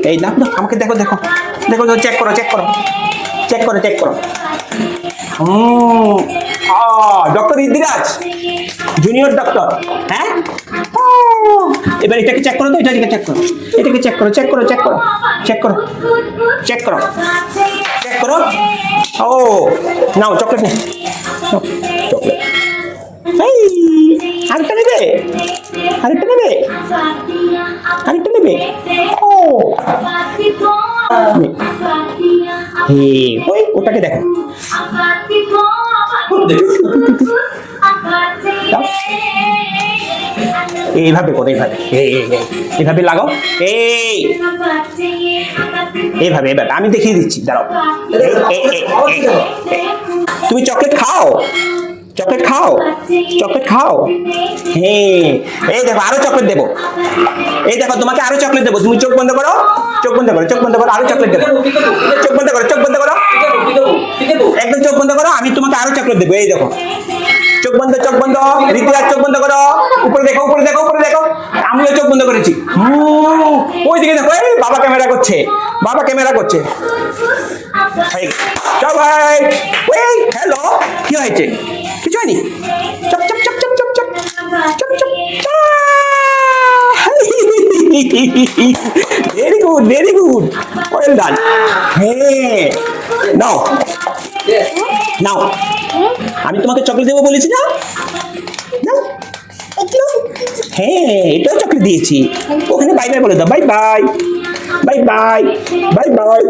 এই না আমাকে দেখো দেখো দেখো চেক করো চেক করো চেক করো চেক করো ডক্টর ইদ্রিরাজ জুনিয়র ডক্টর হ্যাঁ এবার এটাকে চেক করো তো এটাকে চেক করো এটাকে চেক করো চেক করো চেক করো চেক করো চেক করো চেক করো ও নাও চকলেট নে চকলেট এই আরেকটা নেবে আরেকটা নেবে আরেকটা নেবে ও হে ওই ওটাকে দেখো এইভাবে করো এইভাবে এইভাবে লাগাও এইভাবে এবার আমি দেখিয়ে দিচ্ছি দাঁড়াও তুমি চকলেট খাও চকলেট খাও চকলেট খাও হ্যাঁ এই দেখো আরো চকলেট দেবো এই দেখো তোমাকে আরো চকলেট দেবো তুমি চোখ বন্ধ করো চোখ বন্ধ করো চোখ বন্ধ করো আরো চকলেট দেবো চোখ বন্ধ করো চোখ বন্ধ করো একদম চোখ বন্ধ করো আমি তোমাকে আরো চকলেট দেবো এই দেখো চোখ বন্ধ ঋতুরাজ চোখ বন্ধ করো উপরে দেখো উপরে দেখো উপরে দেখো আমিও চোখ বন্ধ করেছি ওই দিকে দেখো এই বাবা ক্যামেরা করছে বাবা ক্যামেরা করছে চল ভাই ওই হ্যালো কি হয়েছে কিছু হয়নি chop chop chop chop chop chop chop chop very good well done হ্যাঁ নাও নাও আমি তোমাকে চকলেট দেবো বলেছি না হ্যাঁ এটাও চকলেট দিয়েছি ওখানে বাই বাই বলে দাও bye bye bye bye bye bye